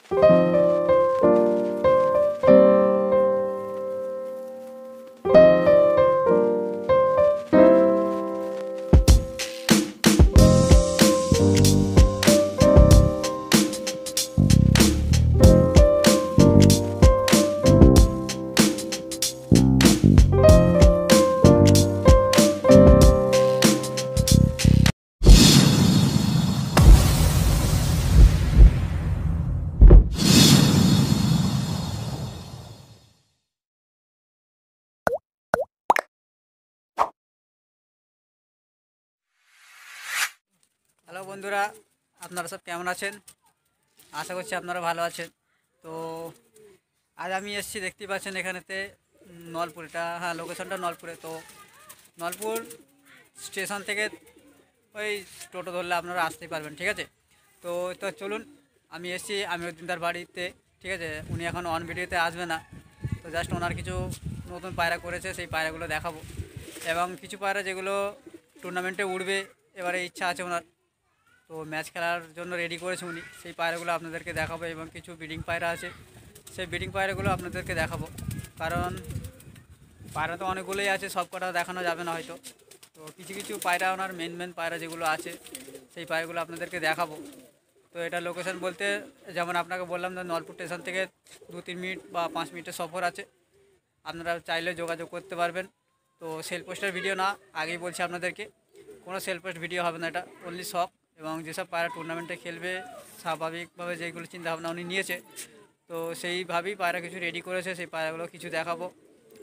Hello বন্ধুরা, আপনারা সব কেমন আছেন? আশা করছি আপনারা ভালো আছেন। তো আজ আমি এসেছি, দেখতেই পাচ্ছেন এখানেতে নলপুর। এটা হ্যাঁ, লোকেশনটা নলপুরে। তো নলপুর স্টেশন থেকে ওই টোটো ধরলে আপনারা আসতেই পারবেন, ঠিক আছে? তো তো চলুন, আমি এসেছি আমিরুদ্দিনদার বাড়িতে, ঠিক আছে? উনি এখন অন ভিডিওতে আসবে না, তো জাস্ট ওনার কিছু নতুন পায়রা করেছে, সেই পায়রাগুলো দেখাবো। এবং কিছু পায়রা যেগুলো টুর্নামেন্টে উঠবে, এবারে ইচ্ছা আছে ওনার, তো ম্যাচ খেলার জন্য রেডি করেছে উনি। সেই পায়রাগুলো আপনাদেরকে দেখাবো। এবং কিছু ব্রিডিং পায়রা আছে, সেই ব্রিডিং পায়রাগুলো আপনাদেরকে দেখাবো। কারণ পায়রা তো অনেকগুলোই আছে, সব কটা দেখানো যাবে না হয়তো। তো কিছু কিছু পায়রা, ওনার মেন পায়রা যেগুলো আছে, সেই পায়রাগুলো আপনাদেরকে দেখাবো। তো এটা লোকেশন বলতে, যেমন আপনাকে বললাম যে নলপুর স্টেশন থেকে 2-3 মিনিট বা 5 মিনিটের সফর আছে। আপনারা চাইলে যোগাযোগ করতে পারবেন। তো সেল পোস্টের ভিডিও না, আগেই বলছি আপনাদেরকে, কোনো সেল পোস্ট ভিডিও হবে না, এটা অনলি শখ। এবং যেসব পায়রা টুর্নামেন্টে খেলবে, স্বাভাবিকভাবে যেগুলো চিন্তাভাবনা উনি নিয়েছে, তো সেইভাবেই পায়রা কিছু রেডি করেছে। সেই পায়রাগুলো কিছু দেখাবো,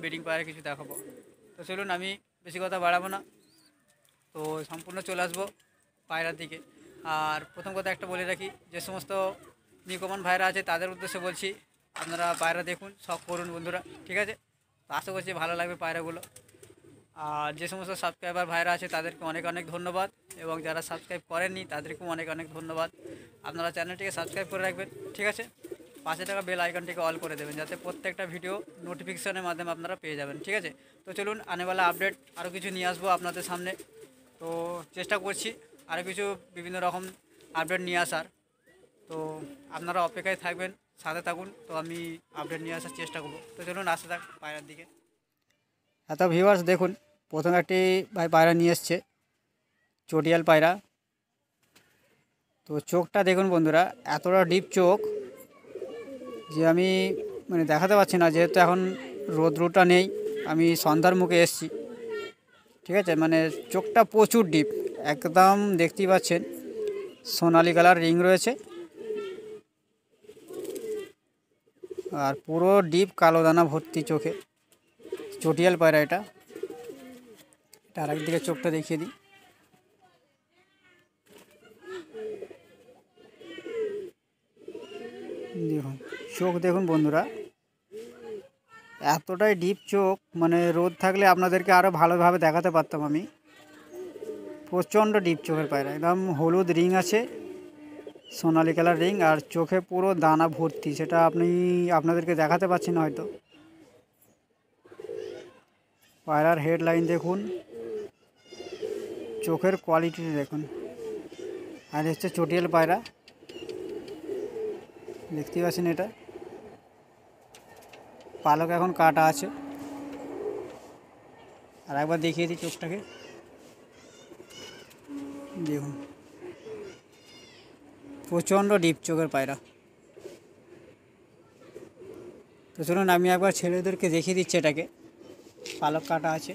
ব্রিডিং পায়রা কিছু দেখাবো। তো চলুন, আমি বেশি কথা বাড়াবো না, তো সম্পূর্ণ চলে আসবো পায়রার দিকে। আর প্রথম কথা একটা বলে রাখি, যে সমস্ত নিকমন ভাইরা আছে তাদের উদ্দেশ্যে বলছি, আপনারা পায়রা দেখুন, শখ করুন বন্ধুরা, ঠিক আছে? তো আশা করছি ভালো লাগবে পায়রাগুলো। আর যে সমস্ত সাবস্ক্রাইবার ভাইরা আছে তাদেরকে অনেক অনেক ধন্যবাদ, এবং যারা সাবস্ক্রাইব করেননি তাদেরকেও অনেক অনেক ধন্যবাদ। আপনারা চ্যানেলটিকে সাবস্ক্রাইব করে রাখবেন, ঠিক আছে? পাশে থাকা বেল আইকনটিকে অল করে দেবেন, যাতে প্রত্যেকটা ভিডিও নোটিফিকেশনের মাধ্যমে আপনারা পেয়ে যাবেন, ঠিক আছে? তো চলুন, আনেওয়ালা আপডেট আরও কিছু নিয়ে আসবো আপনাদের সামনে। তো চেষ্টা করছি আরও কিছু বিভিন্ন রকম আপডেট নিয়ে আসার। তো আপনারা অপেক্ষায় থাকবেন, সাথে থাকুন, তো আমি আপডেট নিয়ে আসার চেষ্টা করবো। তো চলুন, আসতে থাক পায়রার দিকে। এত ভিউয়ার্স দেখুন, প্রথম একটি ভাই পায়রা নিয়ে এসছে, চটিয়াল পায়রা। তো চোখটা দেখুন বন্ধুরা, এতটা ডিপ চোখ যে আমি মানে দেখাতে পারছি না, যেহেতু এখন রোদ্রুটা নেই, আমি সন্ধ্যার মুখে এসছি, ঠিক আছে? মানে চোখটা প্রচুর ডিপ, একদম দেখতেই পাচ্ছেন সোনালি কালার রিং রয়েছে, আর পুরো ডিপ কালো দানা ভর্তি চোখে। চটিয়াল পায়রা এটা। আর একদিকে চোখটা দেখিয়ে দিই, দেখুন চোখ দেখুন বন্ধুরা, এতটাই ডিপ চোখ, মানে রোদ থাকলে আপনাদেরকে আরও ভালোভাবে দেখাতে পারতাম আমি। প্রচণ্ড ডিপ চোখের পায়রা, একদম হলুদ রিং আছে, সোনালি কালার রিং, আর চোখে পুরো দানা ভর্তি, সেটা আপনাদেরকে দেখাতে পাচ্ছি না হয়তো। পায়রার হেডলাইন দেখুন, চোখের কোয়ালিটি দেখুন। আর হচ্ছে চটিয়াল পায়রা, দেখতে পাচ্ছেন এটা পালক এখন কাটা আছে। আর একবার দেখিয়ে দিই চোখটাকে, দেখুন প্রচণ্ড ডিপ চোখের পায়রা। তো চলুন, আমি একবার ছেলেদেরকে দেখিয়ে দিচ্ছি, এটাকে পালক কাটা আছে।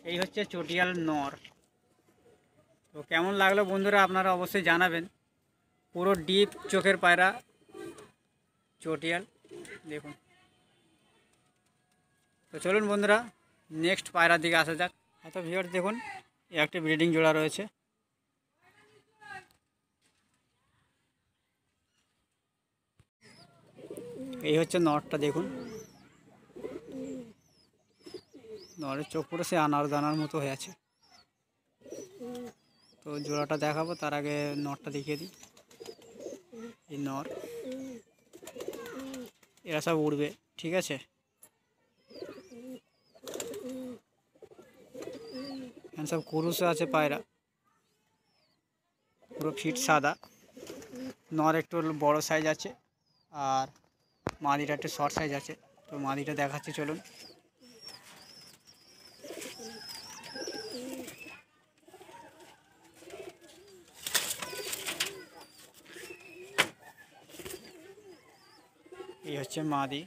এই হচ্ছে চটিয়াল নর। তো কেমন লাগলো বন্ধুরা, আপনারা অবশ্যই জানাবেন। পুরো ডিপ চোখের পায়রা, চটিয়াল দেখুন। তো চলুন বন্ধুরা, নেক্সট পায়রার দিকে আসা যাক। এত ভিউয়ার্স দেখুন, একটা ব্রিডিং জোড়া রয়েছে। এই হচ্ছে নরটা, দেখুন নরের চোখ পুরো সে আনার দানার মতো হয়ে আছে। তো জোড়াটা দেখাবো, তার আগে নরটা দেখিয়ে দিই। এই নর, এরা সব উড়বে, ঠিক আছে? এখানে সব কুরুশে আছে পায়রা। পুরো ফিট সাদা। নর একটু বড় সাইজ আছে আর মাদিটা একটু শর্ট সাইজ আছে। তো মাদিটা দেখাচ্ছি চলুন। এই হচ্ছে মাদি।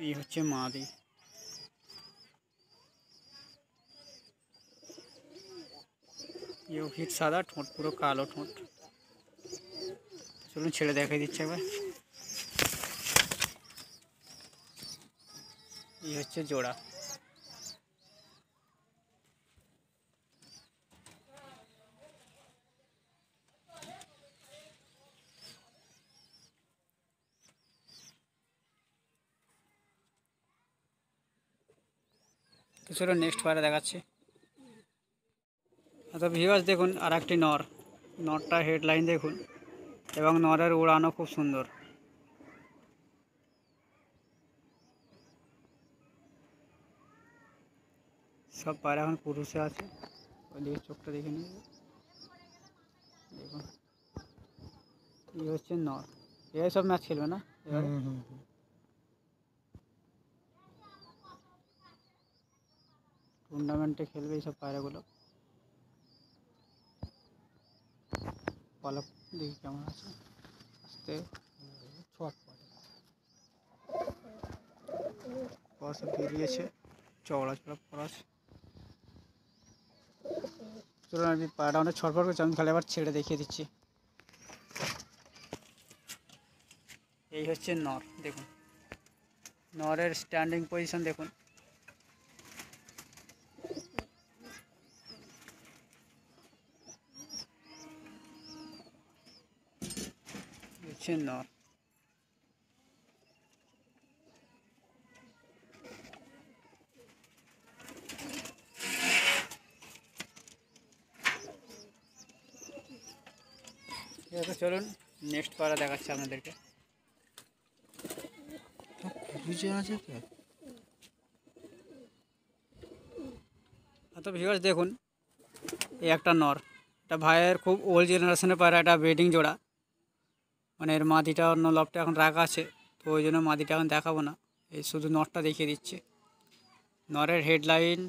এই হচ্ছে মাদি। এও ফিট সাদা, ঠোঁট পুরো কালো ঠোঁট। চলুন ছেড়ে দেখাই দিচ্ছে একবার। এই হচ্ছে জোড়া। তো চলো নেক্সট পায়রা দেখাচ্ছি। তো ভিউয়ার্স দেখুন আর একটি নর। নরটার হেডলাইন দেখুন এবং নরের উড়ানো খুব সুন্দর। সব পায়রা এখন পুরুষে আছে। ওইদিকে চোখটা দেখে নিয়ে দেখুন। এই হচ্ছে নর। এই সব ম্যাচ খেলবে না এবারে। টুর্নামেন্টে খেলবে এইসব পায়রাগুলো। পালক দেখি কেমন আছে। আস্তে পড়াশা বেরিয়েছে, চওড়া চড়া পড়াশ। চলুন আমি পায়রা অনেক ছটফট করছি, আমি তাহলে আবার ছেড়ে দেখিয়ে দিচ্ছি। এই হচ্ছে নর। দেখুন নরের স্ট্যান্ডিং পজিশন দেখুন। হচ্ছে নর। ঠিক আছে চলুন নেক্সট পায়রা দেখাচ্ছি আপনাদেরকে। তো ভিউয়ার্স দেখুন এই একটা নর। এটা ভাইয়ের খুব ওল্ড জেনারেশনের পায়রা, এটা ব্রিডিং জোড়া। মানে এর মাদিটা অন্য লফটে এখন রাখা আছে, তো ওই জন্য মাদিটা এখন দেখাবো না, এই শুধু নরটা দেখিয়ে দিচ্ছি। নরের হেডলাইন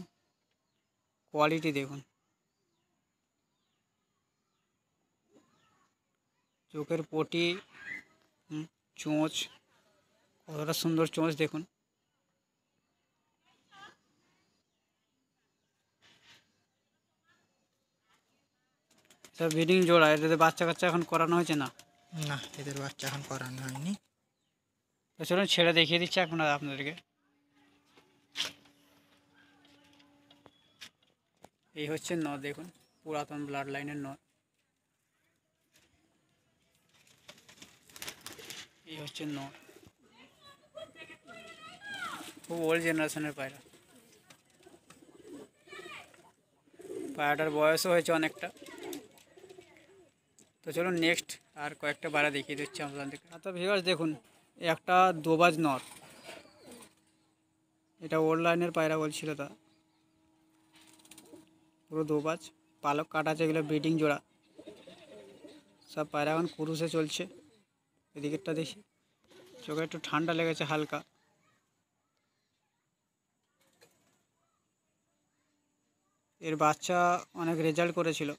কোয়ালিটি দেখুন, চোখের পটি, চোঁচ, কতটা সুন্দর চোঁচ দেখুন। সব ব্রিডিং জোড়া, এটাতে বাচ্চা কাচ্চা এখন করানো হয়েছে না। না, এদের বাচ্চা এখন করানো হয়নি। তো চলুন ছেড়ে দেখিয়ে দিচ্ছি আপনাদেরকে। এই হচ্ছে নর দেখুন, পুরাতন ব্লাড লাইনের নর। এই হচ্ছে নর, খুব ওল্ড জেনারেশনের পায়রা। পায়রাটার বয়সও হয়েছে অনেকটা। তো চলুন নেক্সট আর কয়েকটা পায়রা দেখিয়ে দিচ্ছি আপনাদেরকে। তো ভিউয়ার্স দেখুন একটা দোবাজ নর। এটা ওল্ড লাইনের পায়রা বলছিল তা, পুরো দোবাজ, পালক কাটা আছে, এগুলো ব্রিডিং জোড়া। সব পায়রা এখন কুরুসে চলছে। এদিকেরটা দেখি, চোখে একটু ঠান্ডা লেগেছে হালকা। এর বাচ্চা অনেক রেজাল্ট করেছিল।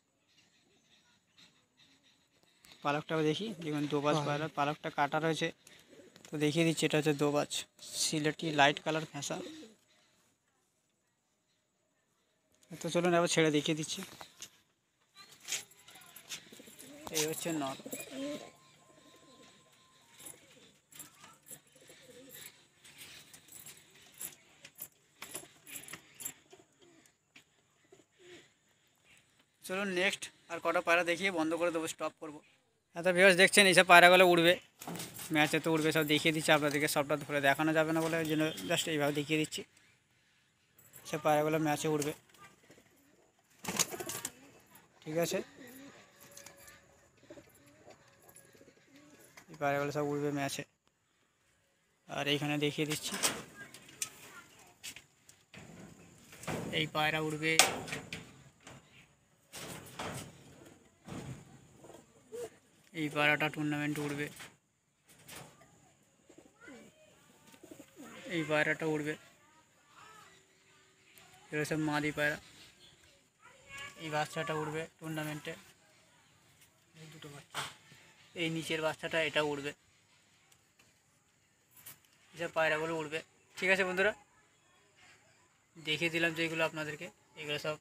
পালকটাও দেখি, দেখুন দোবাজ পায়রা, পালকটা কাটা রয়েছে। তো দেখিয়ে দিচ্ছি, এটা হচ্ছে দোবাজ, সিলেটি লাইট কালার ফ্যাঁসা। তো চলুন এবার ছেড়ে দেখিয়ে দিচ্ছি। এই হচ্ছে নর। চলুন নেক্সট আর কটা পায়রা দেখিয়ে বন্ধ করে দেবো, স্টপ করবো। এত ভিউয়ার্স দেখছেন এইসব পায়রাগুলো উড়বে, ম্যাচে তো উড়বে। সব দেখিয়ে দিচ্ছি আপনাদেরকে, সবটা ধরে দেখানো যাবে না বলে ওই জন্য জাস্ট এইভাবে দেখিয়ে দিচ্ছি। সব পায়রাগুলো ম্যাচে উড়বে, ঠিক আছে। এই পায়রাগুলো সব উড়বে ম্যাচে। আর এইখানে দেখিয়ে দিচ্ছি এই পায়রা উড়বে, এই পায়রাটা টুর্নামেন্ট উড়বে, এই পায়রাটা উড়বে, এগুলো সব মাদি পায়রা। এই বাচ্চাটা উড়বে টুর্নামেন্টে, এই দুটো বাচ্চা, এই নিচের বাচ্চাটা এটা উড়বে, এসব পায়রাগুলো উড়বে। ঠিক আছে বন্ধুরা, দেখিয়ে দিলাম যেগুলো আপনাদেরকে, এগুলো সব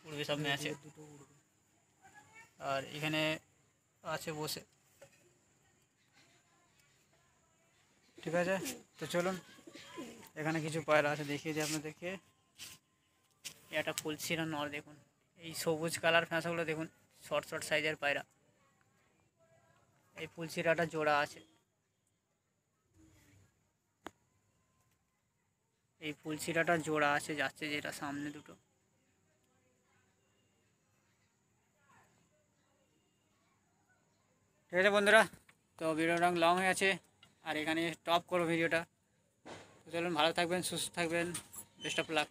উড়বে, সব ম্যাচে। আর এখানে আছে বসে। ঠিক আছে, তো চলুন, এখানে কিছু পায়রা আছে দেখিয়ে দিই আপনাদেরকে। একটা ফুলশিরা নর দেখুন, এই সবুজ কালার ফ্যাঁসাগুলো দেখুন, শর্ট শর্ট সাইজের পায়রা। এই ফুলশিরাটা জোড়া আছে, এই ফুলশিরাটা জোড়া আছে, যাচ্ছে যেটা সামনে দুটো। ঠিক আছে বন্ধুরা, তো ভিডিওটা লং হয়ে আছে, আর এখানে স্টপ করো ভিডিওটা। তো চলুন, ভালো থাকবেন, সুস্থ থাকবেন, বেস্ট অফ লাক।